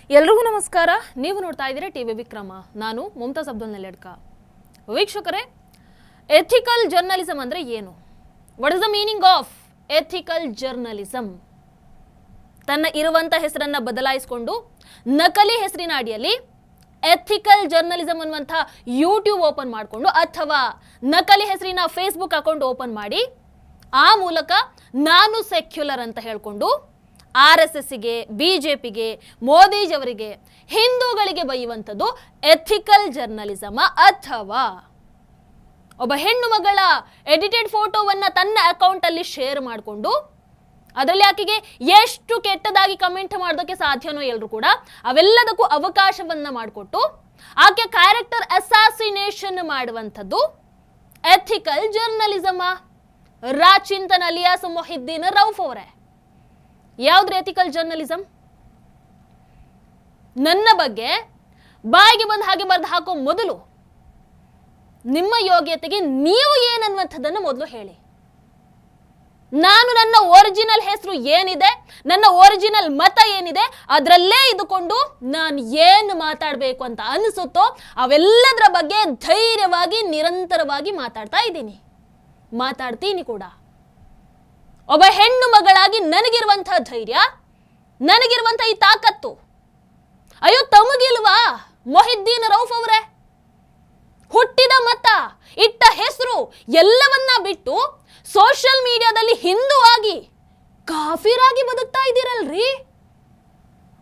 ಎಲ್ರಿಗೂ ನಮಸ್ಕಾರ. ನೀವು ನೋಡ್ತಾ ಇದ್ದೀರಾ ಟಿವಿ ವಿಕ್ರಮ. ನಾನು ಮುಮ್ತಾಜ್ ಅಬ್ದುಲ್ ನೆಲೆಡ್ಕ. ವೀಕ್ಷಕರೇ, ಎಥಿಕಲ್ ಜರ್ನಲಿಸಂ ಅಂದ್ರೆ ಏನು? What is the meaning of ethical journalism? ತನ್ನ ಇರುವಂತ ಹೆಸರನ್ನ ಬದಲಾಯಿಸಿಕೊಂಡು ನಕಲಿ ಹೆಸರಿನ ಅಡಿಯಲ್ಲಿ ಎಥಿಕಲ್ ಜರ್ನಲಿಸಂ ಅನ್ನುವಂಥ ಯೂಟ್ಯೂಬ್ ಓಪನ್ ಮಾಡಿಕೊಂಡು ಅಥವಾ ನಕಲಿ ಹೆಸರಿನ ಫೇಸ್ಬುಕ್ ಅಕೌಂಟ್ ಓಪನ್ ಮಾಡಿ ಆ ಮೂಲಕ ನಾನು ಸೆಕ್ಯುಲರ್ ಅಂತ ಹೇಳ್ಕೊಂಡು RSSಗೆ, BJPಗೆ, ಮೋದಿಜಿಯವರಿಗೆ, ಹಿಂದೂಗಳಿಗೆ ಬೈಯುವಂಥದ್ದು ಎಥಿಕಲ್ ಜರ್ನಲಿಸಮ? ಅಥವಾ ಒಬ್ಬ ಹೆಣ್ಣು ಮಗಳ ಎಡಿಟೆಡ್ ಫೋಟೋವನ್ನ ತನ್ನ ಅಕೌಂಟ್ ಅಲ್ಲಿ ಶೇರ್ ಮಾಡಿಕೊಂಡು ಅದರಲ್ಲಿ ಆಕೆಗೆ ಎಷ್ಟು ಕೆಟ್ಟದಾಗಿ ಕಮೆಂಟ್ ಮಾಡೋದಕ್ಕೆ ಸಾಧ್ಯನೋ ಎಲ್ಲರೂ ಕೂಡ ಅವೆಲ್ಲದಕ್ಕೂ ಅವಕಾಶವನ್ನ ಮಾಡಿಕೊಟ್ಟು ಆಕೆ ಕ್ಯಾರೆಕ್ಟರ್ ಅಸಾಸಿನೇಷನ್ ಮಾಡುವಂಥದ್ದು ಎಥಿಕಲ್ ಜರ್ನಲಿಸಮ? ರಾಚಿಂತನ್ ಅಲಿಯಾಸ್ ಮೊಹಿದ್ದೀನ್ ರೌಫ್ ಅವರೇ, ಯಾವ್ದ್ರ ಎಥಿಕಲ್ ಜರ್ನಲಿಸಂ? ನನ್ನ ಬಗ್ಗೆ ಬಾಯಿಗೆ ಬಂದ ಹಾಗೆ ಬರೆದು ಹಾಕೋ ಮೊದಲು ನಿಮ್ಮ ಯೋಗ್ಯತೆಗೆ ನೀವು ಏನನ್ನುವಂಥದ್ದನ್ನು ಮೊದಲು ಹೇಳಿ. ನಾನು ನನ್ನ ಒರಿಜಿನಲ್ ಹೆಸರು ಏನಿದೆ, ನನ್ನ ಒರಿಜಿನಲ್ ಮತ ಏನಿದೆ, ಅದರಲ್ಲೇ ಇದ್ದುಕೊಂಡು ನಾನು ಏನು ಮಾತಾಡಬೇಕು ಅಂತ ಅನಿಸುತ್ತೋ ಅವೆಲ್ಲದರ ಬಗ್ಗೆ ಧೈರ್ಯವಾಗಿ ನಿರಂತರವಾಗಿ ಮಾತಾಡ್ತೀನಿ ಕೂಡ. ಒಬ್ಬ ಹೆಣ್ಣು ಮಗಳಾಗಿ ನನಗಿರುವಂತಹ ಧೈರ್ಯ, ನನಗಿರುವಂತಹ ಈ ತಾಕತ್ತು ಅಯ್ಯೋ ತಮಗಿಲ್ವಾ? ಮೊಹಿದ್ದೀನ್ ರೌಫ್ ಅವರೇ, ಹುಟ್ಟಿದ ಮತ, ಇಟ್ಟ ಹೆಸರು ಎಲ್ಲವನ್ನ ಬಿಟ್ಟು ಸೋಷಿಯಲ್ ಮೀಡಿಯಾದಲ್ಲಿ ಹಿಂದೂ ಆಗಿ ಕಾಫಿರಾಗಿ ಬದುಕ್ತಾ ಇದ್ದೀರಲ್ರಿ.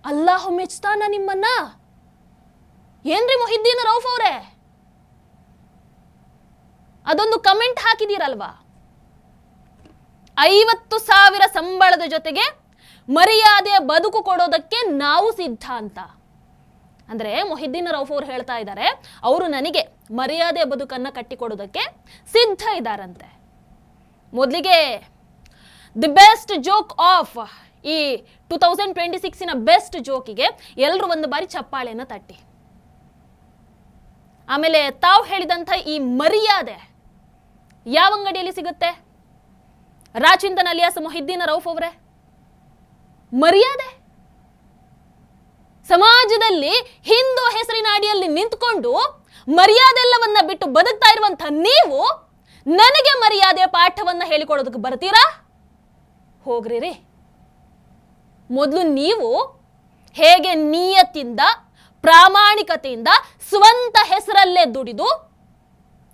ಅಲ್ಲಾಹು ಮೆಚ್ತಾನ ನಿಮ್ಮನ್ನ? ಏನ್ರಿ ಮೊಹಿದ್ದೀನ್ ರೌಫ್ ಅವರೇ, ಅದೊಂದು ಕಮೆಂಟ್ ಹಾಕಿದೀರಲ್ವಾ, 50,000 ಸಂಬಳದ ಜೊತೆಗೆ ಮರ್ಯಾದೆಯ ಬದುಕು ಕೊಡೋದಕ್ಕೆ ನಾವು ಸಿದ್ಧ ಅಂತ. ಅಂದ್ರೆ ಮೊಹಿದ್ದೀನ್ ರೌಫ್ ಅವರು ಹೇಳ್ತಾ ಇದ್ದಾರೆ, ಅವರು ನನಗೆ ಮರ್ಯಾದೆಯ ಬದುಕನ್ನ ಕಟ್ಟಿಕೊಡೋದಕ್ಕೆ ಸಿದ್ಧ ಇದ್ದಾರಂತೆ. ಮೊದಲಿಗೆ ದಿ ಬೆಸ್ಟ್ ಜೋಕ್ ಆಫ್ ಈ 2026 ಬೆಸ್ಟ್ ಜೋಕಿಗೆ ಎಲ್ಲರೂ ಒಂದು ಬಾರಿ ಚಪ್ಪಾಳೆಯನ್ನು ತಟ್ಟಿ. ಆಮೇಲೆ ತಾವು ಹೇಳಿದಂಥ ಈ ಮರ್ಯಾದೆ ಯಾವ ಅಂಗಡಿಯಲ್ಲಿ ಸಿಗುತ್ತೆ? ರಾಚಿಂತನ್ ಅಲಿಯಾಸ್ ಮೊಹಿದ್ದೀನ್ ರೌಫ್ ಅವರೇ, ಮರ್ಯಾದೆ ಸಮಾಜದಲ್ಲಿ ಹಿಂದೂ ಹೆಸರಿನ ಅಡಿಯಲ್ಲಿ ನಿಂತ್ಕೊಂಡು ಮರ್ಯಾದೆಲ್ಲವನ್ನ ಬಿಟ್ಟು ಬದುಕ್ತಾ ಇರುವಂತ ನೀವು ನನಗೆ ಮರ್ಯಾದೆಯ ಪಾಠವನ್ನ ಹೇಳಿಕೊಡೋದಕ್ಕೆ ಬರ್ತೀರಾ? ಹೋಗ್ರಿ ರೀ. ಮೊದಲು ನೀವು ಹೇಗೆ ನಿಯತ್ತಿಂದ, ಪ್ರಾಮಾಣಿಕತೆಯಿಂದ ಸ್ವಂತ ಹೆಸರಲ್ಲೇ ದುಡಿದು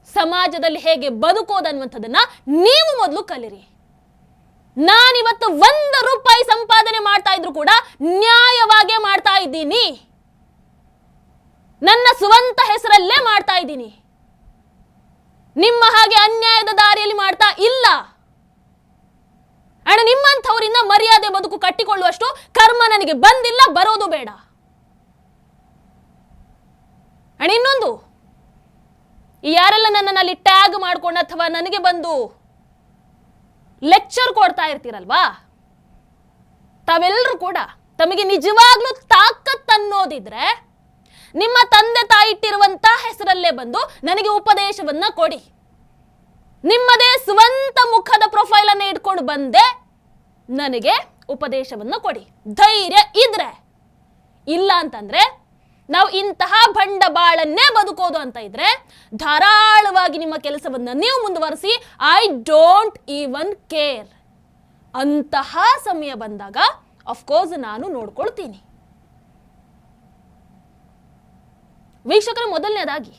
ಸಮಾಜದಲ್ಲಿ ಹೇಗೆ ಬದುಕೋದನ್ನುವಂಥದ್ದನ್ನ ನೀವು ಮೊದಲು ಕಲಿರಿ. ನಾನಿವತ್ತು 1 ರೂಪಾಯಿ ಸಂಪಾದನೆ ಮಾಡ್ತಾ ಇದ್ರು ಕೂಡ ನ್ಯಾಯವಾಗೇ ಮಾಡ್ತಾ ಇದ್ದೀನಿ, ನನ್ನ ಸ್ವಂತ ಹೆಸರಲ್ಲೇ ಮಾಡ್ತಾ ಇದ್ದೀನಿ, ನಿಮ್ಮ ಹಾಗೆ ಅನ್ಯಾಯದ ದಾರಿಯಲ್ಲಿ ಮಾಡ್ತಾ ಇಲ್ಲ. ಅಣ್ಣ, ನಿಮ್ಮಂಥವರಿಂದ ಮರ್ಯಾದೆ ಬದುಕು ಕಟ್ಟಿಕೊಳ್ಳುವಷ್ಟು ಕರ್ಮ ನನಗೆ ಬಂದಿಲ್ಲ, ಬರೋದು ಬೇಡ. ಅಣ್ಣ, ಇನ್ನೊಂದು, ಯಾರೆಲ್ಲ ನನ್ನಲ್ಲಿ ಟ್ಯಾಗ್ ಮಾಡ್ಕೊಂಡು ಅಥವಾ ನನಗೆ ಬಂದು ಲೆಕ್ಚರ್ ಕೊಡ್ತಾ ಇರ್ತೀರಲ್ವಾ, ತಾವೆಲ್ಲರೂ ಕೂಡ ತಮಗೆ ನಿಜವಾಗ್ಲೂ ತಾಕತ್ ಅನ್ನೋದಿದ್ರೆ ನಿಮ್ಮ ತಂದೆ ತಾಯಿ ಇಟ್ಟಿರುವಂತ ಹೆಸರಲ್ಲೇ ಬಂದು ನನಗೆ ಉಪದೇಶವನ್ನ ಕೊಡಿ. ನಿಮ್ಮದೇ ಸ್ವಂತ ಮುಖದ ಪ್ರೊಫೈಲ್ ಅನ್ನ ಇಟ್ಕೊಂಡು ಬಂದೆ ನನಗೆ ಉಪದೇಶವನ್ನ ಕೊಡಿ. ಧೈರ್ಯ ಇದ್ರೆ. ಇಲ್ಲ ಅಂತಂದ್ರೆ ನಾವು ಇಂತಹ ಬಂಡವಾಳನ್ನೇ ಬದುಕೋದು ಅಂತ ಇದ್ರೆ ಧಾರಾಳವಾಗಿ ನಿಮ್ಮ ಕೆಲಸವನ್ನ ನೀವು ಮುಂದುವರಿಸಿ. I don't even care. ಅಂತಹ ಸಮಯ ಬಂದಾಗ ಅಫ್ಕೋರ್ಸ್ ನಾನು ನೋಡ್ಕೊಳ್ತೀನಿ. ವೀಕ್ಷಕರ, ಮೊದಲನೇದಾಗಿ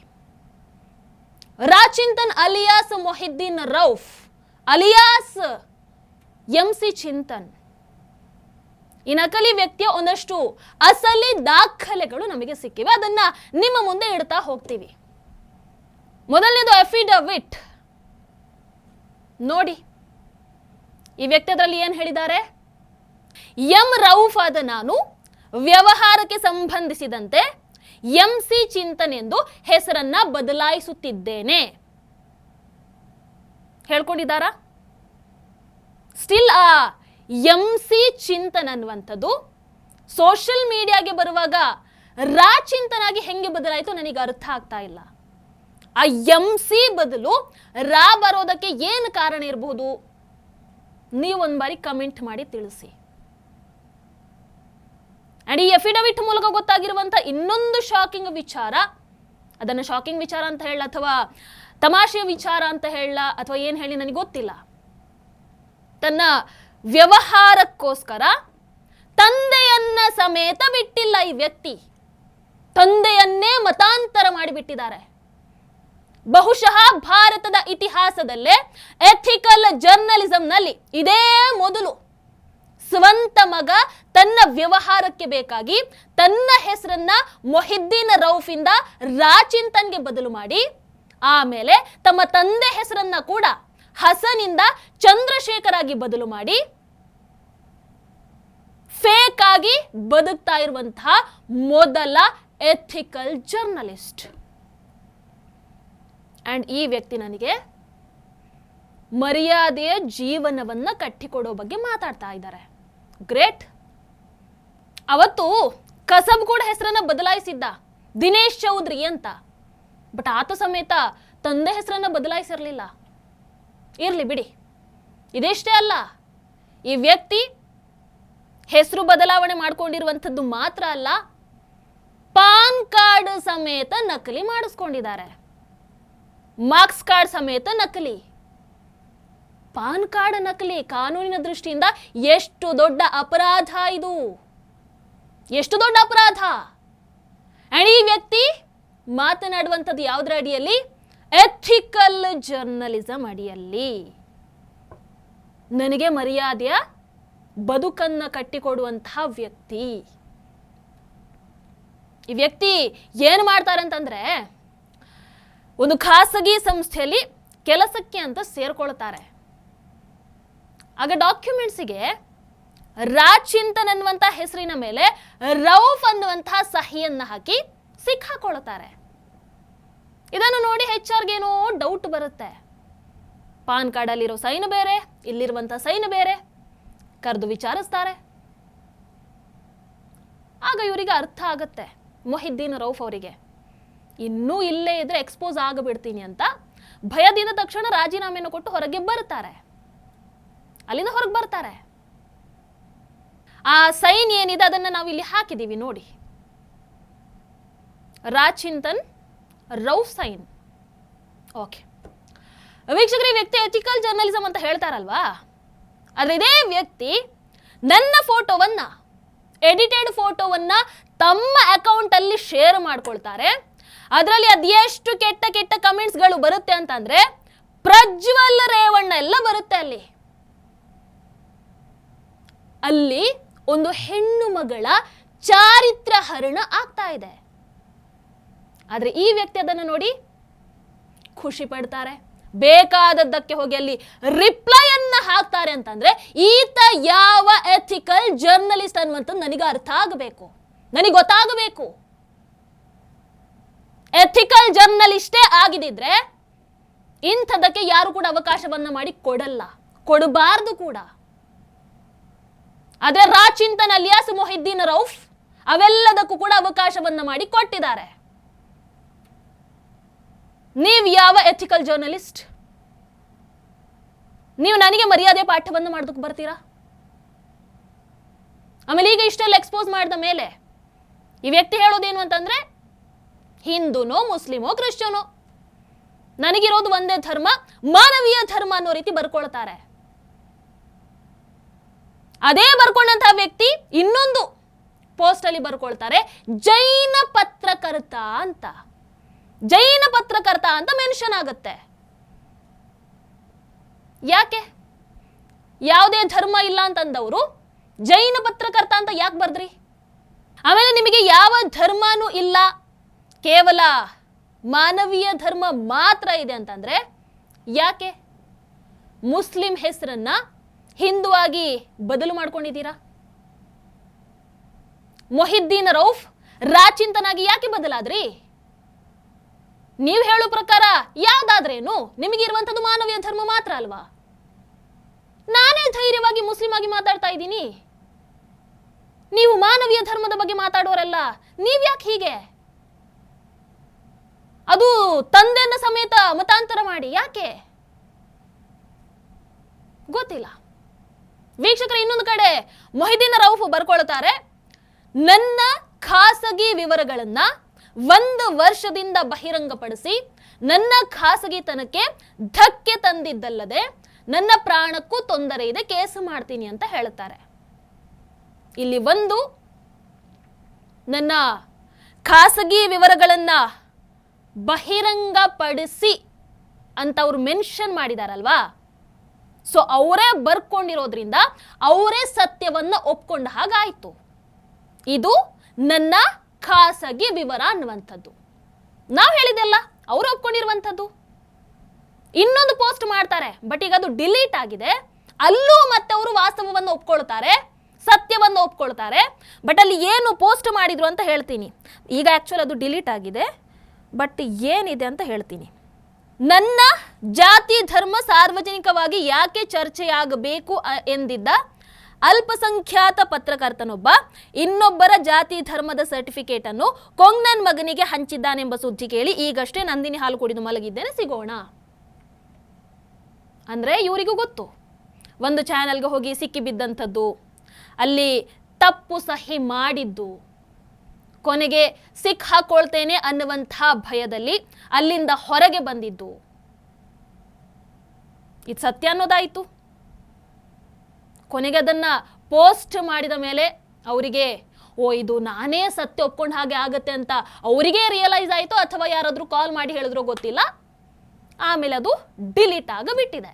Rachintan alias Mohiuddin Rauf alias MC Chintan, ಈ ನಕಲಿ ವ್ಯಕ್ತಿಯ ಒಂದಷ್ಟು ಅಸಲಿ ದಾಖಲೆಗಳು ನಮಗೆ ಸಿಕ್ಕಿವೆ. ಅದನ್ನ ನಿಮ್ಮ ಮುಂದೆ ಇಡ್ತಾ ಹೋಗ್ತೀವಿ. ಮೊದಲನೇದು ಅಫಿಡವಿಟ್ ನೋಡಿ. ಈ ವ್ಯಕ್ತಿ ಅದರಲ್ಲಿ ಏನ್ ಹೇಳಿದ್ದಾರೆ? ಎಂ ರೌಫ್ ಆದ ನಾನು ವ್ಯವಹಾರಕ್ಕೆ ಸಂಬಂಧಿಸಿದಂತೆ MC ಚಿಂತನ್ ಎಂದು ಹೆಸರನ್ನ ಬದಲಾಯಿಸುತ್ತಿದ್ದೇನೆ ಹೇಳ್ಕೊಂಡಿದ್ದಾರಾ? ಸ್ಟಿಲ್ ಆ MC ಚಿಂತನ್ ಅನ್ನುವಂಥದ್ದು ಸೋಷಿಯಲ್ ಮೀಡಿಯಾಗೆ ಬರುವಾಗ ರಾಚಿಂತನಾಗಿ ಹೆಂಗೆ ಬದಲಾಯಿತು ನನಗೆ ಅರ್ಥ ಆಗ್ತಾ ಇಲ್ಲ. ಆ MC ಬದಲು ರಾ ಬರೋದಕ್ಕೆ ಏನು ಕಾರಣ ಇರಬಹುದು? ನೀವು ಒಂದು ಬಾರಿ ಕಮೆಂಟ್ ಮಾಡಿ ತಿಳಿಸಿ. ಅಂಡ್ ಈ ಅಫಿಡವಿಟ್ ಮೂಲಕ ಗೊತ್ತಾಗಿರುವಂತ ಇನ್ನೊಂದು ಶಾಕಿಂಗ್ ವಿಚಾರ, ಅದನ್ನು ಶಾಕಿಂಗ್ ವಿಚಾರ ಅಂತ ಹೇಳ ಅಥವಾ ತಮಾಷೆಯ ವಿಚಾರ ಅಂತ ಹೇಳ ಅಥವಾ ಏನ್ ಹೇಳಿ ನನಗೆ ಗೊತ್ತಿಲ್ಲ. ತನ್ನ ವ್ಯವಹಾರಕ್ಕೋಸ್ಕರ ತಂದೆಯನ್ನ ಸಮೇತ ಬಿಟ್ಟಿಲ್ಲ ಈ ವ್ಯಕ್ತಿ, ತಂದೆಯನ್ನೇ ಮತಾಂತರ ಮಾಡಿಬಿಟ್ಟಿದ್ದಾರೆ. ಬಹುಶಃ ಭಾರತದ ಇತಿಹಾಸದಲ್ಲೇ ಎಥಿಕಲ್ ಜರ್ನಲಿಸಂನಲ್ಲಿ ಇದೇ ಮೊದಲು ಸ್ವಂತ ಮಗ ತನ್ನ ವ್ಯವಹಾರಕ್ಕೆ ಬೇಕಾಗಿ ತನ್ನ ಹೆಸರನ್ನ ಮೊಹಿದ್ದೀನ್ ರೌಫ್ ಇಂದ ರಾಚಿಂತನ್ಗೆ ಬದಲು ಮಾಡಿ, ಆಮೇಲೆ ತಮ್ಮ ತಂದೆ ಹೆಸರನ್ನ ಕೂಡ ಹಸನ್ ಇಂದ ಚಂದ್ರಶೇಖರ್ ಆಗಿ ಬದಲು ಮಾಡಿ ಫೇಕ್ ಆಗಿ ಬದುಕ್ತಾ ಇರುವಂತಹ ಮೊದಲ ಎಥಿಕಲ್ ಜರ್ನಲಿಸ್ಟ್. ಅಂಡ್ ಈ ವ್ಯಕ್ತಿ ನನಗೆ ಮರ್ಯಾದೆಯ ಜೀವನವನ್ನ ಕಟ್ಟಿಕೊಡೋ ಬಗ್ಗೆ ಮಾತಾಡ್ತಾ ಇದ್ದಾರೆ. ಗ್ರೇಟ್. ಅವತ್ತು ಕಸಬ್ ಕೂಡ ಹೆಸರನ್ನ ಬದಲಾಯಿಸಿದ್ದ, ದಿನೇಶ್ ಚೌಧರಿ ಅಂತ. ಬಟ್ ಆತ ಸಮೇತ ತಂದೆ ಹೆಸರನ್ನ ಬದಲಾಯಿಸಿರ್ಲಿಲ್ಲ. ಇರ್ಲಿ ಬಿಡಿ. ಇದೆಷ್ಟೇ ಅಲ್ಲ, ಈ ವ್ಯಕ್ತಿ ಹೆಸರು ಬದಲಾವಣೆ ಮಾಡ್ಕೊಂಡಿರುವಂಥದ್ದು ಮಾತ್ರ ಅಲ್ಲ, ಪಾನ್ ಕಾರ್ಡ್ ಸಮೇತ ನಕಲಿ ಮಾಡಿಸ್ಕೊಂಡಿದ್ದಾರೆ. ಮಾರ್ಕ್ಸ್ ಕಾರ್ಡ್ ಸಮೇತ ನಕಲಿ. ಪಾನ್ ಕಾರ್ಡ್ ನಕಲಿ ಕಾನೂನಿನ ದೃಷ್ಟಿಯಿಂದ ಎಷ್ಟು ದೊಡ್ಡ ಅಪರಾಧ ಇದು, ಎಷ್ಟು ದೊಡ್ಡ ಅಪರಾಧ. ಅಂಡ್ ಈ ವ್ಯಕ್ತಿ ಮಾತನಾಡುವಂಥದ್ದು ಯಾವುದರ ಅಡಿಯಲ್ಲಿ? ಎಥಿಕಲ್ ಜರ್ನಲಿಸಂ ಅಡಿಯಲ್ಲಿ. ನನಗೆ ಮರ್ಯಾದೆಯ ಬದುಕನ್ನ ಕಟ್ಟಿಕೊಡುವಂತಹ ವ್ಯಕ್ತಿ. ಈ ವ್ಯಕ್ತಿ ಏನು ಮಾಡ್ತಾರೆ ಅಂತಂದ್ರೆ, ಒಂದು ಖಾಸಗಿ ಸಂಸ್ಥೆಯಲ್ಲಿ ಕೆಲಸಕ್ಕೆ ಅಂತ ಸೇರ್ಕೊಳ್ತಾರೆ. ಆಗ ಡಾಕ್ಯುಮೆಂಟ್ಸಿಗೆ ರಾಚಿಂತನ್ ಅನ್ನುವಂಥ ಹೆಸರಿನ ಮೇಲೆ ರೌಫ್ ಅನ್ನುವಂತಹ ಸಹಿಯನ್ನ ಹಾಕಿ ಸಿಕ್ಕಾಕೊಳ್ತಾರೆ. ಇದನ್ನು ನೋಡಿ HR-ಗೇನೋ ಡೌಟ್ ಬರುತ್ತೆ. ಪಾನ್ ಕಾರ್ಡ್ ಅಲ್ಲಿರೋ ಸೈನ್ ಬೇರೆ, ಇಲ್ಲಿರುವಂಥ ಸೈನ್ ಬೇರೆ. ಕರೆದು ವಿಚಾರಿಸ್ತಾರೆ. ಆಗ ಇವರಿಗೆ ಅರ್ಥ ಆಗತ್ತೆ, ಮೊಹಿದ್ದೀನ್ ರೌಫ್ ಅವರಿಗೆ ಇನ್ನೂ ಇಲ್ಲೇ ಇದ್ರೆ ಎಕ್ಸ್ಪೋಸ್ ಆಗಬಿಡ್ತೀನಿ ಅಂತ ಭಯದಿಂದ ತಕ್ಷಣ ರಾಜೀನಾಮೆಯನ್ನು ಕೊಟ್ಟು ಹೊರಗೆ ಬರ್ತಾರೆ. ಅಲ್ಲಿಂದ ಹೊರಗೆ ಬರ್ತಾರೆ. ಆ ಸೈನ್ ಏನಿದೆ ಅದನ್ನ ನಾವು ಇಲ್ಲಿ ಹಾಕಿದೀವಿ ನೋಡಿ, ರಾಚಿಂತನ್ ರೌಫ್ ಸೈನ್. ಓಕೆ ವೀಕ್ಷಕರು, ಈ ವ್ಯಕ್ತಿ ಎಥಿಕಲ್ ಜರ್ನಲಿಸಂ ಅಂತ ಹೇಳ್ತಾರಲ್ವಾ, ಆದ್ರೆ ಇದೇ ವ್ಯಕ್ತಿ ನನ್ನ ಫೋಟೋವನ್ನ, ಎಡಿಟೆಡ್ ಫೋಟೋವನ್ನ ತಮ್ಮ ಅಕೌಂಟ್ ಅಲ್ಲಿ ಶೇರ್ ಮಾಡ್ಕೊಳ್ತಾರೆ. ಅದರಲ್ಲಿ ಅದೆಷ್ಟು ಕೆಟ್ಟ ಕೆಟ್ಟ ಕಮೆಂಟ್ಸ್ಗಳು ಬರುತ್ತೆ ಅಂತಂದ್ರೆ ಪ್ರಜ್ವಲ್ ರೇವಣ್ಣ ಎಲ್ಲ ಬರುತ್ತೆ. ಅಲ್ಲಿ ಒಂದು ಹೆಣ್ಣು ಮಗಳ ಚಾರಿತ್ರ ಹರಣ ಆಗ್ತಾ ಇದೆ. ಆದ್ರೆ ಈ ವ್ಯಕ್ತಿ ಅದನ್ನು ನೋಡಿ ಖುಷಿ ಪಡ್ತಾರೆ. ಬೇಕಾದದ್ದಕ್ಕೆ ಹೋಗಿ ಅಲ್ಲಿ ರಿಪ್ಲೈ ಅನ್ನ ಹಾಕ್ತಾರೆ ಅಂತಂದ್ರೆ ಈತ ಯಾವ ಎಥಿಕಲ್ ಜರ್ನಲಿಸ್ಟ್ ಅನ್ನುವಂಥದ್ದು ನನಗೆ ಅರ್ಥ ಆಗಬೇಕು, ನನಗೆ ಗೊತ್ತಾಗಬೇಕು. ಎಥಿಕಲ್ ಜರ್ನಲಿಸ್ಟೇ ಆಗಿದ್ರೆ ಇಂಥದಕ್ಕೆ ಯಾರು ಕೂಡ ಅವಕಾಶವನ್ನ ಮಾಡಿ ಕೊಡಲ್ಲ, ಕೊಡಬಾರ್ದು ಕೂಡ. ಆದ್ರೆ ರಾಚಿಂತನ್ ಅಲಿಯಾಸ್ ಮೊಹಿದ್ದೀನ್ ರೌಫ್ ಅವೆಲ್ಲದಕ್ಕೂ ಕೂಡ ಅವಕಾಶವನ್ನ ಮಾಡಿ ಕೊಟ್ಟಿದ್ದಾರೆ. ನೀವು ಯಾವ ಎಥಿಕಲ್ ಜರ್ನಲಿಸ್ಟ್? ನೀವು ನನಗೆ ಮರ್ಯಾದೆ ಪಾಠವನ್ನು ಮಾಡೋದಕ್ಕೆ ಬರ್ತೀರಾ? ಆಮೇಲೆ ಈಗ ಇಷ್ಟೆಲ್ಲ ಎಕ್ಸ್ಪೋಸ್ ಮಾಡಿದ ಮೇಲೆ ಈ ವ್ಯಕ್ತಿ ಹೇಳೋದೇನು ಅಂತಂದ್ರೆ, ಹಿಂದೂನೋ ಮುಸ್ಲಿಮೋ ಕ್ರಿಶ್ಚಿಯನೋ ನನಗಿರೋದು ಒಂದೇ ಧರ್ಮ, ಮಾನವೀಯ ಧರ್ಮ ಅನ್ನೋ ರೀತಿ ಬರ್ಕೊಳ್ತಾರೆ. ಅದೇ ಬರ್ಕೊಂಡಂತಹ ವ್ಯಕ್ತಿ ಇನ್ನೊಂದು ಪೋಸ್ಟ್ ಅಲ್ಲಿ ಬರ್ಕೊಳ್ತಾರೆ, ಜೈನ ಪತ್ರಕರ್ತ ಅಂತ. ಜೈನ ಪತ್ರಕರ್ತ ಅಂತ ಮೆನ್ಷನ್ ಆಗುತ್ತೆ. ಯಾಕೆ? ಯಾವುದೇ ಧರ್ಮ ಇಲ್ಲ ಅಂತಂದವರು ಜೈನ ಪತ್ರಕರ್ತ ಅಂತ ಯಾಕೆ ಬರ್ದ್ರಿ? ಆಮೇಲೆ ನಿಮಗೆ ಯಾವ ಧರ್ಮನೂ ಇಲ್ಲ, ಕೇವಲ ಮಾನವೀಯ ಧರ್ಮ ಮಾತ್ರ ಇದೆ ಅಂತಂದ್ರೆ ಯಾಕೆ ಮುಸ್ಲಿಂ ಹೆಸರನ್ನ ಹಿಂದೂ ಆಗಿ ಬದಲು ಮಾಡ್ಕೊಂಡಿದ್ದೀರಾ? ಮೊಹಿದ್ದೀನ್ ರೌಫ್ ರಾಚಿಂತನಾಗಿ ಯಾಕೆ ಬದಲಾದ್ರಿ? ನೀವು ಹೇಳೋ ಪ್ರಕಾರ ಯಾವ್ದಾದ್ರೇನು ನಿಮಗಿರುವಂಥದ್ದು ಮಾನವೀಯ ಧರ್ಮ ಮಾತ್ರ ಅಲ್ವಾ? ನಾನೇ ಧೈರ್ಯವಾಗಿ ಮುಸ್ಲಿಂ ಆಗಿ ಮಾತಾಡ್ತಾ ಇದ್ದೀನಿ, ನೀವು ಮಾನವೀಯ ಧರ್ಮದ ಬಗ್ಗೆ ಮಾತಾಡೋರಲ್ಲ, ನೀವ್ಯಾಕೆ ಹೀಗೆ? ಅದು ತಂದೆಯನ್ನ ಸಮೇತ ಮತಾಂತರ ಮಾಡಿ ಯಾಕೆ? ಗೊತ್ತಿಲ್ಲ. ವೀಕ್ಷಕರು, ಇನ್ನೊಂದು ಕಡೆ ಮೊಹಿದ್ದೀನ್ ರೌಫ್ ಬರ್ಕೊಳ್ತಾರೆ, ನನ್ನ ಖಾಸಗಿ ವಿವರಗಳನ್ನ 1 ವರ್ಷದಿಂದ ಬಹಿರಂಗಪಡಿಸಿ ನನ್ನ ಖಾಸಗಿತನಕ್ಕೆ ಧಕ್ಕೆ ತಂದಿದ್ದಲ್ಲದೆ ನನ್ನ ಪ್ರಾಣಕ್ಕೂ ತೊಂದರೆ ಇದೆ, ಕೇಸು ಮಾಡ್ತೀನಿ ಅಂತ ಹೇಳ್ತಾರೆ. ಇಲ್ಲಿ ಒಂದು, ನನ್ನ ಖಾಸಗಿ ವಿವರಗಳನ್ನ ಬಹಿರಂಗಪಡಿಸಿ ಅಂತ ಅವ್ರು ಮೆನ್ಷನ್ ಮಾಡಿದಾರಲ್ವಾ, ಸೊ ಅವರೇ ಬರ್ಕೊಂಡಿರೋದ್ರಿಂದ ಅವರೇ ಸತ್ಯವನ್ನ ಒಪ್ಕೊಂಡ ಹಾಗಾಯ್ತು. ಇದು ನನ್ನ ಖಾಸಗಿ ವಿವರ ಅನ್ನುವಂಥದ್ದು. ನಾವು ಹೇಳಿದೆಲ್ಲ ಅವರು ಒಪ್ಕೊಂಡಿರುವಂಥದ್ದು. ಇನ್ನೊಂದು ಪೋಸ್ಟ್ ಮಾಡ್ತಾರೆ, ಬಟ್ ಈಗ ಅದು ಡಿಲೀಟ್ ಆಗಿದೆ. ಅಲ್ಲೂ ಮತ್ತೆ ಅವರು ವಾಸ್ತವವನ್ನು ಒಪ್ಕೊಳ್ತಾರೆ, ಸತ್ಯವನ್ನು ಒಪ್ಕೊಳ್ತಾರೆ. ಬಟ್ ಅಲ್ಲಿ ಏನು ಪೋಸ್ಟ್ ಮಾಡಿದ್ರು ಅಂತ ಹೇಳ್ತೀನಿ. ಈಗ ಆಕ್ಚುಲಿ ಅದು ಡಿಲೀಟ್ ಆಗಿದೆ, ಬಟ್ ಏನಿದೆ ಅಂತ ಹೇಳ್ತೀನಿ. ನನ್ನ ಜಾತಿ ಧರ್ಮ ಸಾರ್ವಜನಿಕವಾಗಿ ಯಾಕೆ ಚರ್ಚೆಯಾಗಬೇಕು ಎಂದಿದ್ದ ಅಲ್ಪಸಂಖ್ಯಾತ ಪತ್ರಕರ್ತನೊಬ್ಬ ಇನ್ನೊಬ್ಬರ ಜಾತಿ ಧರ್ಮದ ಸರ್ಟಿಫಿಕೇಟ್ ಅನ್ನು ಕೊಂಗ್ನನ್ ಮಗನಿಗೆ ಹಂಚಿದ್ದಾನೆಂಬ ಸುದ್ದಿ ಕೇಳಿ ಈಗಷ್ಟೇ ನಂದಿನಿ ಹಾಲು ಕುಡಿದು ಮಲಗಿದ್ದೇನೆ, ಸಿಗೋಣ. ಅಂದ್ರೆ ಇವರಿಗೂ ಗೊತ್ತು, ಒಂದು ಚಾನೆಲ್ಗೆ ಹೋಗಿ ಸಿಕ್ಕಿ ಬಿದ್ದಂಥದ್ದು, ಅಲ್ಲಿ ತಪ್ಪು ಸಹಿ ಮಾಡಿದ್ದು, ಕೊನೆಗೆ ಸಿಕ್ ಹಾಕೊಳ್ತೇನೆ ಅನ್ನುವಂಥ ಭಯದಲ್ಲಿ ಅಲ್ಲಿಂದ ಹೊರಗೆ ಬಂದಿದ್ದು. ಇದು ಸತ್ಯ ಅನ್ನೋದಾಯಿತು. ಕೊನೆಗೆ ಅದನ್ನ ಪೋಸ್ಟ್ ಮಾಡಿದ ಮೇಲೆ ಅವರಿಗೆ ಇದು ನಾನೇ ಸತ್ಯ ಒಪ್ಕೊಂಡು ಹಾಗೆ ಆಗತ್ತೆ ಅಂತ ಅವರಿಗೆ ರಿಯಲೈಸ್ ಆಯಿತು, ಅಥವಾ ಯಾರಾದರೂ ಕಾಲ್ ಮಾಡಿ ಹೇಳಿದ್ರು ಗೊತ್ತಿಲ್ಲ. ಆಮೇಲೆ ಅದು ಡಿಲೀಟ್ ಆಗಿಬಿಟ್ಟಿದೆ.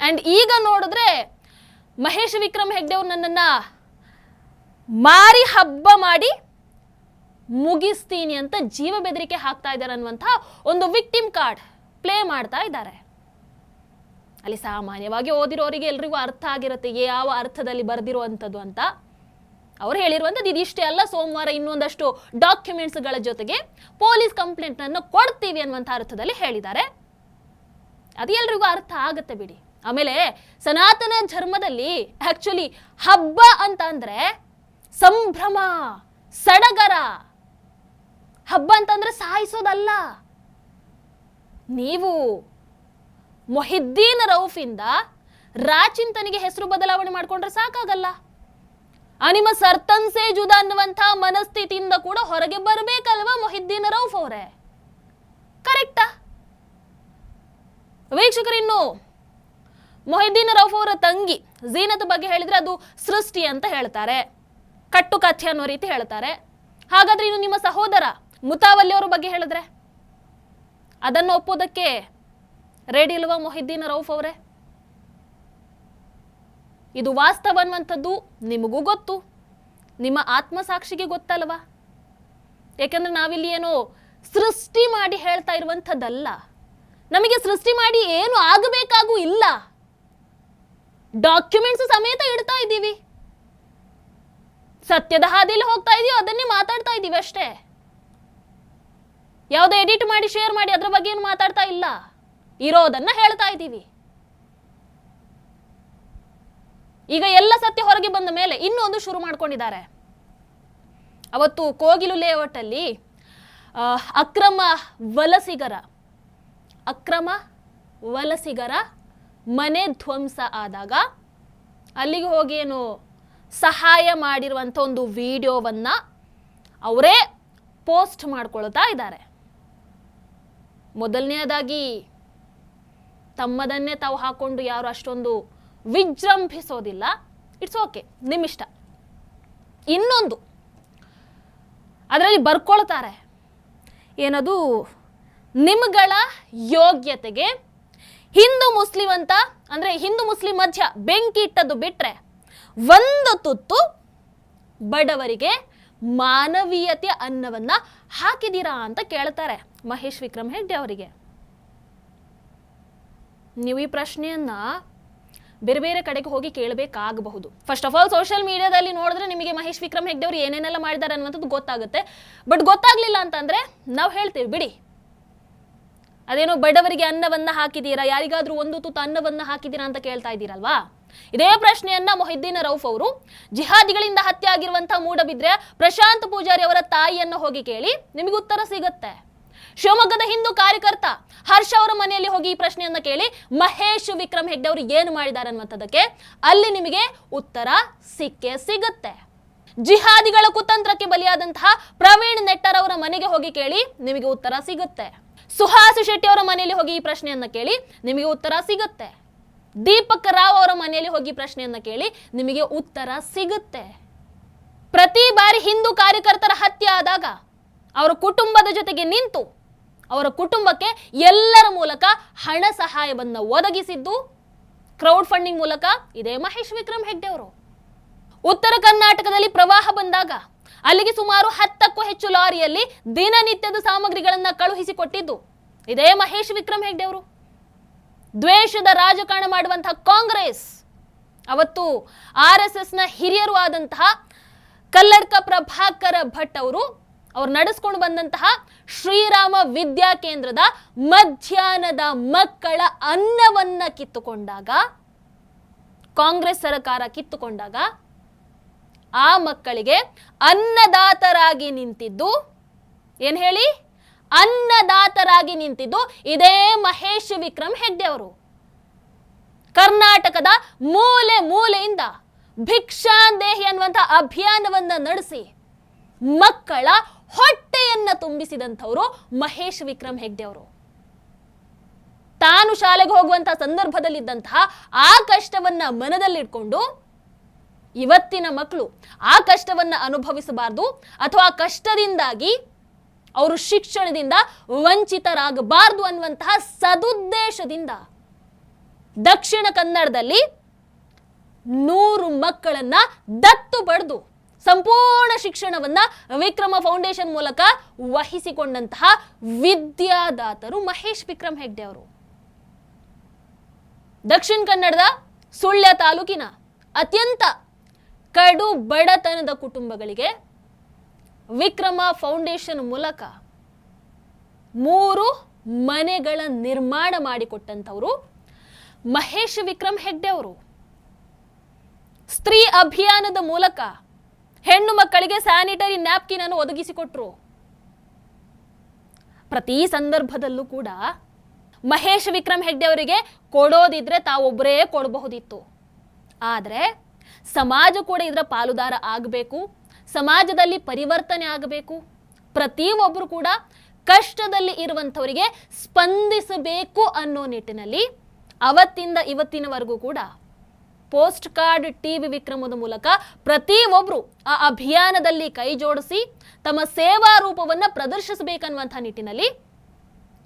ಅಂಡ್ ಈಗ ನೋಡಿದ್ರೆ ಮಹೇಶ್ ವಿಕ್ರಮ್ ಹೆಗ್ಡೆ ಅವರು ನನ್ನನ್ನ ಮಾರಿ ಹಬ್ಬ ಮಾಡಿ ಮುಗಿಸ್ತೀನಿ ಅಂತ ಜೀವ ಬೆದರಿಕೆ ಹಾಕ್ತಾ ಇದ್ದಾರೆ ಅನ್ನುವಂಥ ಒಂದು ವಿಕ್ಟಿಮ್ ಕಾರ್ಡ್ ಪ್ಲೇ ಮಾಡ್ತಾ ಇದ್ದಾರೆ. ಅಲ್ಲಿ ಸಾಮಾನ್ಯವಾಗಿ ಓದಿರೋರಿಗೆ ಎಲ್ರಿಗೂ ಅರ್ಥ ಆಗಿರುತ್ತೆ ಯಾವ ಅರ್ಥದಲ್ಲಿ ಬರೆದಿರುವಂಥದ್ದು ಅಂತ. ಅವ್ರು ಹೇಳಿರುವಂಥದ್ದು ಇದಿಷ್ಟೇ ಅಲ್ಲ, ಸೋಮವಾರ ಇನ್ನೊಂದಷ್ಟು ಡಾಕ್ಯುಮೆಂಟ್ಸ್ಗಳ ಜೊತೆಗೆ ಪೊಲೀಸ್ ಕಂಪ್ಲೇಂಟ್ ಅನ್ನು ಕೊಡ್ತೀವಿ ಅನ್ನುವಂಥ ಅರ್ಥದಲ್ಲಿ ಹೇಳಿದ್ದಾರೆ. ಅದು ಎಲ್ರಿಗೂ ಅರ್ಥ ಆಗುತ್ತೆ ಬಿಡಿ. ಆಮೇಲೆ ಸನಾತನ ಧರ್ಮದಲ್ಲಿ ಆಕ್ಚುಲಿ ಹಬ್ಬ ಅಂತ ಅಂದ್ರೆ ಸಂಭ್ರಮ, ಸಡಗರ. ಹಬ್ಬ ಅಂತಂದ್ರೆ ಸಾಯಿಸೋದಲ್ಲ. ನೀವು ಮೊಹಿದ್ದೀನ್ ರೌಫಿಂದ ರಾಚಿಂತನಿಗೆ ಹೆಸರು ಬದಲಾವಣೆ ಮಾಡ್ಕೊಂಡ್ರೆ ಸಾಕಾಗಲ್ಲ. ನಿಮ್ಮ ಸರ್ತನ್ ಸೇ ಜುದಾ ಅನ್ನುವಂಥ ಮನಸ್ಥಿತಿಯಿಂದ ಕೂಡ ಹೊರಗೆ ಬರಬೇಕಲ್ವಾ ಮೊಹಿದ್ದೀನ್ ರೌಫ್ ಅವರೇ? ಕರೆಕ್ಟಾ ವೀಕ್ಷಕರು? ಇನ್ನು ಮೊಹಿದ್ದೀನ್ ರೌಫ್ ಅವರ ತಂಗಿ ಝೀನತ್ ಬಗ್ಗೆ ಹೇಳಿದ್ರೆ ಅದು ಸೃಷ್ಟಿ ಅಂತ ಹೇಳ್ತಾರೆ, ಕಟ್ಟು ಕಥೆ ಅನ್ನೋ ರೀತಿ ಹೇಳ್ತಾರೆ. ಹಾಗಾದ್ರೆ ಇನ್ನು ನಿಮ್ಮ ಸಹೋದರ ಮುತಾವಲ್ಲಿ ಅವರ ಬಗ್ಗೆ ಹೇಳಿದ್ರೆ ಅದನ್ನು ಒಪ್ಪೋದಕ್ಕೆ ರೆಡಿ ಇಲ್ವಾ ಮೊಹಿದ್ದೀನ್ ರೌಫ್ ಅವರೇ? ಇದು ವಾಸ್ತವ ಅನ್ನುವಂಥದ್ದು ನಿಮಗೂ ಗೊತ್ತು, ನಿಮ್ಮ ಆತ್ಮಸಾಕ್ಷಿಗೆ ಗೊತ್ತಲ್ವಾ? ಯಾಕಂದ್ರೆ ನಾವಿಲ್ಲಿ ಏನೋ ಸೃಷ್ಟಿ ಮಾಡಿ ಹೇಳ್ತಾ ಇರುವಂಥದ್ದಲ್ಲ. ನಮಗೆ ಸೃಷ್ಟಿ ಮಾಡಿ ಏನು ಆಗಬೇಕಾಗೂ ಇಲ್ಲ. ಡಾಕ್ಯುಮೆಂಟ್ಸ್ ಸಮೇತ ಇಡ್ತಾ ಇದ್ದೀವಿ, ಸತ್ಯದ ಹಾದಿಯಲ್ಲಿ ಹೋಗ್ತಾ ಇದೀವಿ, ಅದನ್ನೇ ಮಾತಾಡ್ತಾ ಇದ್ದೀವಿ ಅಷ್ಟೇ. ಯಾವುದೋ ಎಡಿಟ್ ಮಾಡಿ ಶೇರ್ ಮಾಡಿ ಅದ್ರ ಬಗ್ಗೆ ಏನು ಮಾತಾಡ್ತಾ ಇಲ್ಲ, ಇರೋದನ್ನ ಹೇಳ್ತಾ ಇದ್ದೀವಿ. ಈಗ ಎಲ್ಲ ಸತ್ಯ ಹೊರಗೆ ಬಂದ ಮೇಲೆ ಇನ್ನೊಂದು ಶುರು ಮಾಡ್ಕೊಂಡಿದ್ದಾರೆ. ಅವತ್ತು ಕೋಗಿಲು ಲೇಔಟ್ ಅಲ್ಲಿ ಅಕ್ರಮ ವಲಸಿಗರ ಮನೆ ಧ್ವಂಸ ಆದಾಗ ಅಲ್ಲಿಗೆ ಹೋಗಿ ಏನು ಸಹಾಯ ಮಾಡಿರುವಂಥ ಒಂದು ವಿಡಿಯೋವನ್ನ ಅವರೇ ಪೋಸ್ಟ್ ಮಾಡ್ಕೊಳ್ತಾ ಇದ್ದಾರೆ. ಮೊದಲನೆಯದಾಗಿ ತಮ್ಮದನ್ನೇ ತಾವು ಹಾಕೊಂಡು ಯಾರು ಅಷ್ಟೊಂದು ವಿಜೃಂಭಿಸೋದಿಲ್ಲ, ಇಟ್ಸ್ ಓಕೆ, ನಿಮ್ಮಿಷ್ಟ. ಇನ್ನೊಂದು ಅದರಲ್ಲಿ ಬರ್ಕೊಳ್ತಾರೆ ಏನದು, ನಿಮ್ಗಳ ಯೋಗ್ಯತೆಗೆ ಹಿಂದೂ ಮುಸ್ಲಿಂ ಅಂತ ಅಂದ್ರೆ ಹಿಂದೂ ಮುಸ್ಲಿಂ ಮಧ್ಯ ಬೆಂಕಿ ಇಟ್ಟದ್ದು ಬಿಟ್ರೆ ಒಂದು ತುತ್ತು ಬಡವರಿಗೆ ಮಾನವೀಯತೆ ಅನ್ನವನ್ನ ಹಾಕಿದೀರಾ ಅಂತ ಕೇಳ್ತಾರೆ ಮಹೇಶ್ ವಿಕ್ರಮ್ ಹೆಗ್ಡೆ ಅವರಿಗೆ. ನೀವು ಈ ಪ್ರಶ್ನೆಯನ್ನ ಬೇರೆ ಬೇರೆ ಕಡೆಗೆ ಹೋಗಿ ಕೇಳಬೇಕಾಗಬಹುದು. ಫಸ್ಟ್ ಆಫ್ ಆಲ್ ಸೋಷಿಯಲ್ ಮೀಡಿಯಾದಲ್ಲಿ ನೋಡಿದ್ರೆ ನಿಮಗೆ ಮಹೇಶ್ ವಿಕ್ರಮ್ ಹೆಗ್ಡೆ ಅವರು ಏನೇನೆಲ್ಲ ಮಾಡಿದ್ದಾರೆ ಅನ್ನುವಂಥದ್ದು ಗೊತ್ತಾಗುತ್ತೆ. ಬಟ್ ಗೊತ್ತಾಗ್ಲಿಲ್ಲ ಅಂತಂದ್ರೆ ನಾವು ಹೇಳ್ತೇವೆ ಬಿಡಿ, ಅದೇನೋ ಬಡವರಿಗೆ ಅನ್ನವನ್ನ ಹಾಕಿದೀರಾ, ಯಾರಿಗಾದ್ರೂ ಒಂದು ತುತ್ತು ಅನ್ನವನ್ನ ಹಾಕಿದೀರಾ ಅಂತ ಕೇಳ್ತಾ ಇದ್ದೀರಲ್ವಾ? ಇದೇ ಪ್ರಶ್ನೆಯನ್ನ ಮೊಹಿದ್ದೀನ್ ರೌಫ್ ಅವರು ಜಿಹಾದಿಗಳಿಂದ ಹತ್ಯೆ ಆಗಿರುವಂತಹ ಮೂಡಬಿದ್ರೆ ಪ್ರಶಾಂತ್ ಪೂಜಾರಿ ಅವರ ತಾಯಿಯನ್ನು ಹೋಗಿ ಕೇಳಿ, ನಿಮಗೆ ಉತ್ತರ ಸಿಗುತ್ತೆ. ಶಿವಮೊಗ್ಗದ ಹಿಂದೂ ಕಾರ್ಯಕರ್ತ ಹರ್ಷ ಅವರ ಮನೆಯಲ್ಲಿ ಹೋಗಿ ಈ ಪ್ರಶ್ನೆಯನ್ನ ಕೇಳಿ, ಮಹೇಶ್ ವಿಕ್ರಮ್ ಹೆಗ್ಡೆ ಅವರು ಏನು ಮಾಡಿದ್ದಾರೆ ಅನ್ನುವಂಥದ್ದಕ್ಕೆ ಅಲ್ಲಿ ನಿಮಗೆ ಉತ್ತರ ಸಿಕ್ಕೇ ಸಿಗುತ್ತೆ. ಜಿಹಾದಿಗಳ ಕುತಂತ್ರಕ್ಕೆ ಬಲಿಯಾದಂತಹ ಪ್ರವೀಣ್ ನೆಟ್ಟರ್ ಅವರ ಮನೆಗೆ ಹೋಗಿ ಕೇಳಿ, ನಿಮಗೆ ಉತ್ತರ ಸಿಗುತ್ತೆ. ಸುಹಾಸ್ ಶೆಟ್ಟಿ ಅವರ ಮನೆಯಲ್ಲಿ ಹೋಗಿ ಈ ಪ್ರಶ್ನೆಯನ್ನ ಕೇಳಿ, ನಿಮಗೆ ಉತ್ತರ ಸಿಗುತ್ತೆ. ದೀಪಕ್ ರಾವ್ ಅವರ ಮನೆಯಲ್ಲಿ ಹೋಗಿ ಪ್ರಶ್ನೆಯನ್ನ ಕೇಳಿ, ನಿಮಗೆ ಉತ್ತರ ಸಿಗುತ್ತೆ. ಪ್ರತಿ ಬಾರಿ ಹಿಂದೂ ಕಾರ್ಯಕರ್ತರ ಹತ್ಯೆ ಆದಾಗ ಅವರ ಕುಟುಂಬದ ಜೊತೆಗೆ ನಿಂತು ಅವರ ಕುಟುಂಬಕ್ಕೆ ಎಲ್ಲರ ಮೂಲಕ ಹಣ ಸಹಾಯವನ್ನು ಒದಗಿಸಿದ್ದು ಕ್ರೌಡ್ ಫಂಡಿಂಗ್ ಮೂಲಕ ಇದೇ ಮಹೇಶ್ ವಿಕ್ರಮ್ ಹೆಗ್ಡೆ ಅವರು. ಉತ್ತರ ಕರ್ನಾಟಕದಲ್ಲಿ ಪ್ರವಾಹ ಬಂದಾಗ ಅಲ್ಲಿಗೆ ಸುಮಾರು 10ಕ್ಕೂ ಹೆಚ್ಚು ಲಾರಿಯಲ್ಲಿ ದಿನನಿತ್ಯದ ಸಾಮಗ್ರಿಗಳನ್ನ ಕಳುಹಿಸಿಕೊಟ್ಟಿದ್ದು ಇದೇ ಮಹೇಶ್ ವಿಕ್ರಮ್ ಹೆಗ್ಡೆ ಅವರು. ದ್ವೇಷದ ರಾಜಕಾರಣ ಮಾಡುವಂತಹ ಕಾಂಗ್ರೆಸ್ ಅವತ್ತು RSSನ ಹಿರಿಯರು ಆದಂತಹ ಕಲ್ಲಡ್ಕ ಪ್ರಭಾಕರ ಭಟ್ ಅವರು ನಡೆಸ್ಕೊಂಡು ಬಂದಂತಹ ಶ್ರೀರಾಮ ವಿದ್ಯಾ ಕೇಂದ್ರದ ಮಧ್ಯಾಹ್ನದ ಮಕ್ಕಳ ಅನ್ನವನ್ನ ಕಿತ್ತುಕೊಂಡಾಗ, ಕಾಂಗ್ರೆಸ್ ಸರ್ಕಾರ ಕಿತ್ತುಕೊಂಡಾಗ ಆ ಮಕ್ಕಳಿಗೆ ಅನ್ನದಾತರಾಗಿ ನಿಂತಿದ್ದು, ಏನ್ ಹೇಳಿ, ಅನ್ನದಾತರಾಗಿ ನಿಂತಿದ್ದು ಇದೇ ಮಹೇಶ್ ವಿಕ್ರಮ್ ಹೆಗ್ಡೆ ಅವರು. ಕರ್ನಾಟಕದ ಮೂಲೆ ಮೂಲೆಯಿಂದ ಭಿಕ್ಷಾಂದೇಹಿ ಅನ್ನುವಂತಹ ಅಭಿಯಾನವನ್ನ ನಡೆಸಿ ಮಕ್ಕಳ ಹೊಟ್ಟೆಯನ್ನ ತುಂಬಿಸಿದಂಥವರು ಮಹೇಶ್ ವಿಕ್ರಮ್ ಹೆಗ್ಡೆ ಅವರು. ತಾನು ಶಾಲೆಗೆ ಹೋಗುವಂತಹ ಸಂದರ್ಭದಲ್ಲಿದ್ದಂತಹ ಆ ಕಷ್ಟವನ್ನ ಮನದಲ್ಲಿಟ್ಕೊಂಡು ಇವತ್ತಿನ ಮಕ್ಕಳು ಆ ಕಷ್ಟವನ್ನ ಅನುಭವಿಸಬಾರದು ಅಥವಾ ಕಷ್ಟದಿಂದಾಗಿ ಅವರು ಶಿಕ್ಷಣದಿಂದ ವಂಚಿತರಾಗಬಾರದು ಅನ್ನುವಂತಹ ಸದುದ್ದೇಶದಿಂದ ದಕ್ಷಿಣ ಕನ್ನಡದಲ್ಲಿ 100 ಮಕ್ಕಳನ್ನ ದತ್ತು ಪಡೆದು ಸಂಪೂರ್ಣ ಶಿಕ್ಷಣವನ್ನ ವಿಕ್ರಮ ಫೌಂಡೇಶನ್ ಮೂಲಕ ವಹಿಸಿಕೊಂಡಂತಹ ವಿದ್ಯಾದಾತರು ಮಹೇಶ್ ವಿಕ್ರಮ್ ಹೆಗ್ಡೆ ಅವರು. ದಕ್ಷಿಣ ಕನ್ನಡದ ಸುಳ್ಯ ತಾಲೂಕಿನ ಅತ್ಯಂತ ಕಡು ಬಡತನದ ಕುಟುಂಬಗಳಿಗೆ ವಿಕ್ರಮ ಫೌಂಡೇಶನ್ ಮೂಲಕ 3 ಮನೆಗಳ ನಿರ್ಮಾಣ ಮಾಡಿಕೊಟ್ಟಂತವರು ಮಹೇಶ್ ವಿಕ್ರಮ್ ಹೆಗ್ಡೆ ಅವರು. ಸ್ತ್ರೀ ಅಭಿಯಾನದ ಮೂಲಕ ಹೆಣ್ಣು ಮಕ್ಕಳಿಗೆ ಸ್ಯಾನಿಟರಿ ನ್ಯಾಪ್ಕಿನ್ ಅನ್ನು ಒದಗಿಸಿಕೊಟ್ರು. ಪ್ರತಿ ಸಂದರ್ಭದಲ್ಲೂ ಕೂಡ ಮಹೇಶ್ ವಿಕ್ರಮ್ ಹೆಗ್ಡೆ ಅವರಿಗೆ ಕೊಡೋದಿದ್ರೆ ತಾವೊಬ್ಬರೇ ಕೊಡಬಹುದಿತ್ತು. ಆದರೆ ಸಮಾಜ ಕೂಡ ಇದರ ಪಾಲುದಾರ ಆಗಬೇಕು, ಸಮಾಜದಲ್ಲಿ ಪರಿವರ್ತನೆ ಆಗಬೇಕು, ಪ್ರತಿಯೊಬ್ಬರು ಕೂಡ ಕಷ್ಟದಲ್ಲಿ ಇರುವಂಥವರಿಗೆ ಸ್ಪಂದಿಸಬೇಕು ಅನ್ನೋ ನಿಟ್ಟಿನಲ್ಲಿ ಅವತ್ತಿಂದ ಇವತ್ತಿನವರೆಗೂ ಕೂಡ ಪೋಸ್ಟ್ ಕಾರ್ಡ್ ಟಿವಿ ವಿಕ್ರಮದ ಮೂಲಕ ಪ್ರತಿಯೊಬ್ಬರು ಆ ಅಭಿಯಾನದಲ್ಲಿ ಕೈ ಜೋಡಿಸಿ ತಮ್ಮ ಸೇವಾ ರೂಪವನ್ನು ಪ್ರದರ್ಶಿಸಬೇಕನ್ನುವಂಥ ನಿಟ್ಟಿನಲ್ಲಿ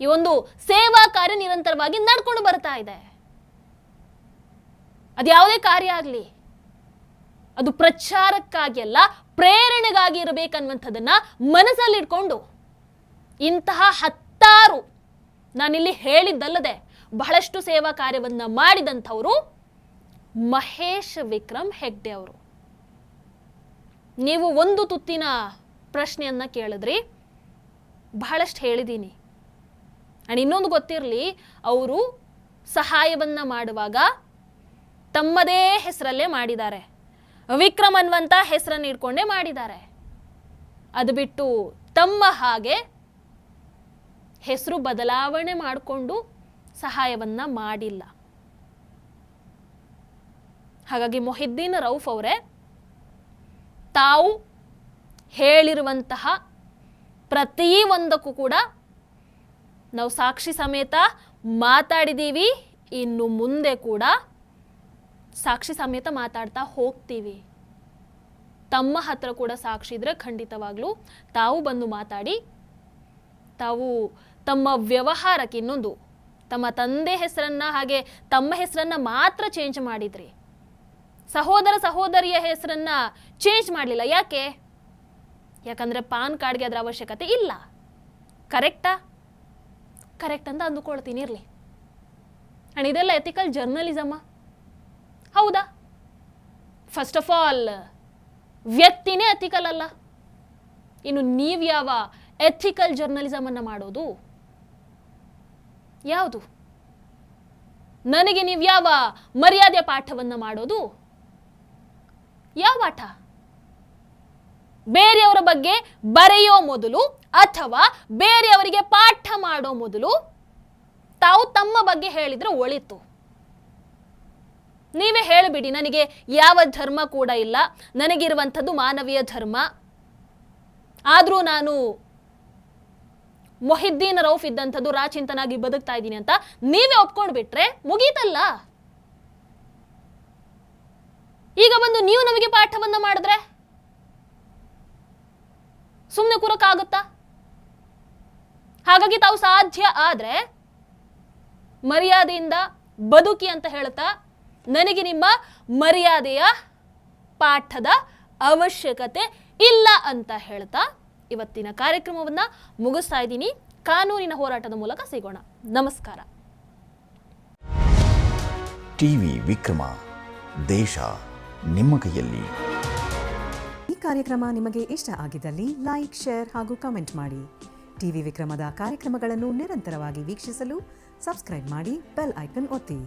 ಈ ಒಂದು ಸೇವಾ ಕಾರ್ಯ ನಿರಂತರವಾಗಿ ನಡ್ಕೊಂಡು ಬರ್ತಾ ಇದೆ. ಅದ್ಯಾವುದೇ ಕಾರ್ಯ ಆಗಲಿ ಅದು ಪ್ರಚಾರಕ್ಕಾಗಿ ಅಲ್ಲ, ಪ್ರೇರಣೆಗಾಗಿ ಇರಬೇಕನ್ನುವಂಥದ್ದನ್ನ ಮನಸ್ಸಲ್ಲಿಟ್ಕೊಂಡು ಇಂತಹ 10 ನಾನಿಲ್ಲಿ ಹೇಳಿದ್ದಲ್ಲದೆ ಬಹಳಷ್ಟು ಸೇವಾ ಕಾರ್ಯವನ್ನ ಮಾಡಿದಂಥವರು ಮಹೇಶ್ ವಿಕ್ರಮ್ ಹೆಗ್ಡೆ ಅವರು. ನೀವು ಒಂದು ತುತ್ತಿನ ಪ್ರಶ್ನೆಯನ್ನ ಕೇಳಿದ್ರಿ, ಬಹಳಷ್ಟು ಹೇಳಿದ್ದೀನಿ. ಅಂಡ್ ಇನ್ನೊಂದು ಗೊತ್ತಿರಲಿ, ಅವರು ಸಹಾಯವನ್ನ ಮಾಡುವಾಗ ತಮ್ಮದೇ ಹೆಸರಲ್ಲೇ ಮಾಡಿದ್ದಾರೆ, ವಿಕ್ರಮ್ ಅನ್ನುವಂಥ ಹೆಸರನ್ನು ಇಟ್ಕೊಂಡೇ ಮಾಡಿದ್ದಾರೆ. ಅದು ಬಿಟ್ಟು ತಮ್ಮ ಹಾಗೆ ಹೆಸರು ಬದಲಾವಣೆ ಮಾಡಿಕೊಂಡು ಸಹಾಯವನ್ನ ಮಾಡಿಲ್ಲ. ಹಾಗಾಗಿ ಮೊಹಿದ್ದೀನ್ ರೌಫ್ ಅವರೇ ತಾವು ಹೇಳಿರುವಂತಹ ಪ್ರತಿಯೊಂದಕ್ಕೂ ಕೂಡ ನಾವು ಸಾಕ್ಷಿ ಸಮೇತ ಮಾತಾಡಿದ್ದೀವಿ, ಇನ್ನು ಮುಂದೆ ಕೂಡ ಸಾಕ್ಷಿ ಸಮೇತ ಮಾತಾಡ್ತಾ ಹೋಗ್ತೀವಿ. ತಮ್ಮ ಹತ್ರ ಕೂಡ ಸಾಕ್ಷಿ ಇದ್ರೆ ಖಂಡಿತವಾಗ್ಲೂ ತಾವು ಬಂದು ಮಾತಾಡಿ, ತಾವು ತಮ್ಮ ವ್ಯವಹಾರಕ್ಕೆ ಇನ್ನೊಂದು ತಮ್ಮ ತಂದೆ ಹೆಸರನ್ನ ಹಾಗೆ ತಮ್ಮ ಹೆಸರನ್ನ ಮಾತ್ರ ಚೇಂಜ್ ಮಾಡಿದ್ರಿ, ಸಹೋದರ ಸಹೋದರಿಯ ಹೆಸರನ್ನ ಚೇಂಜ್ ಮಾಡಲಿಲ್ಲ. ಯಾಕೆ? ಯಾಕಂದ್ರೆ ಪಾನ್ ಕಾರ್ಡ್ಗೆ ಅದರ ಅವಶ್ಯಕತೆ ಇಲ್ಲ. ಕರೆಕ್ಟಾ? ಕರೆಕ್ಟ್ ಅಂತ ಅಂದುಕೊಳ್ತೀನಿ, ಇರಲಿ. ಅಂಡ್ ಇದೆಲ್ಲ ಎಥಿಕಲ್ ಜರ್ನಲಿಸಮ್ ಹೌದಾ? ಫಸ್ಟ್ ಆಫ್ ಆಲ್ ವ್ಯಕ್ತಿನೇ ಎಥಿಕಲ್ ಅಲ್ಲ, ಇನ್ನು ನೀವು ಯಾವ ಎಥಿಕಲ್ ಜರ್ನಲಿಸಮ್ ಅನ್ನ ಮಾಡೋದು? ಯಾವುದು? ನನಗೆ ನೀವು ಯಾವ ಮರ್ಯಾದೆ ಪಾಠವನ್ನ ಮಾಡೋದು? ಯಾವ ಪಾಠ? ಬೇರೆಯವರ ಬಗ್ಗೆ ಬರೆಯೋ ಮೊದಲು ಅಥವಾ ಬೇರೆಯವರಿಗೆ ಪಾಠ ಮಾಡೋ ಮೊದಲು ತಾವು ತಮ್ಮ ಬಗ್ಗೆ ಹೇಳಿದ್ರೆ ಒಳಿತು. ನೀವೇ ಹೇಳಿಬಿಡಿ, ನನಗೆ ಯಾವ ಧರ್ಮ ಕೂಡ ಇಲ್ಲ, ನನಗಿರುವಂಥದ್ದು ಮಾನವೀಯ ಧರ್ಮ, ಆದರೂ ನಾನು ಮೊಹಿದ್ದೀನ್ ರೌಫ್ ಇದ್ದಂಥದ್ದು ರಾಚಿಂತನಾಗಿ ಬದುಕ್ತಾ ಇದ್ದೀನಿ ಅಂತ ನೀವೇ ಒಪ್ಕೊಂಡು ಬಿಟ್ರೆ ಮುಗೀತಲ್ಲ. ಈಗ ಬಂದು ನೀವು ನಮಗೆ ಪಾಠವನ್ನ ಮಾಡಿದ್ರೆ ಸುಮ್ಮನೆ ಕೂರಕ್ಕಾಗುತ್ತಾ? ಹಾಗಾಗಿ ತಾವು ಸಾಧ್ಯ ಆದ್ರೆ ಮರ್ಯಾದೆಯಿಂದ ಬದುಕಿ ಅಂತ ಹೇಳ್ತಾ ನನಗೆ ನಿಮ್ಮ ಮರ್ಯಾದೆಯ ಪಾಠದ ಅವಶ್ಯಕತೆ ಇಲ್ಲ ಅಂತ ಹೇಳ್ತಾ ಇವತ್ತಿನ ಕಾರ್ಯಕ್ರಮವನ್ನ ಮುಗಿಸ್ತಾ ಇದ್ದೀನಿ. ಕಾನೂನಿನ ಹೋರಾಟದ ಮೂಲಕ ಸಿಗೋಣ. ನಮಸ್ಕಾರ. ಟಿವಿ ವಿಕ್ರಮ, ದೇಶ ನಿಮ್ಮ ಕೈಯಲ್ಲಿ. ಈ ಕಾರ್ಯಕ್ರಮ ನಿಮಗೆ ಇಷ್ಟ ಆಗಿದ್ದಲ್ಲಿ ಲೈಕ್, ಶೇರ್ ಹಾಗೂ ಕಮೆಂಟ್ ಮಾಡಿ. ಟಿವಿ ವಿಕ್ರಮದ ಕಾರ್ಯಕ್ರಮಗಳನ್ನು ನಿರಂತರವಾಗಿ ವೀಕ್ಷಿಸಲು ಸಬ್ಸ್ಕ್ರೈಬ್ ಮಾಡಿ, ಬೆಲ್ ಐಕನ್ ಒತ್ತಿ.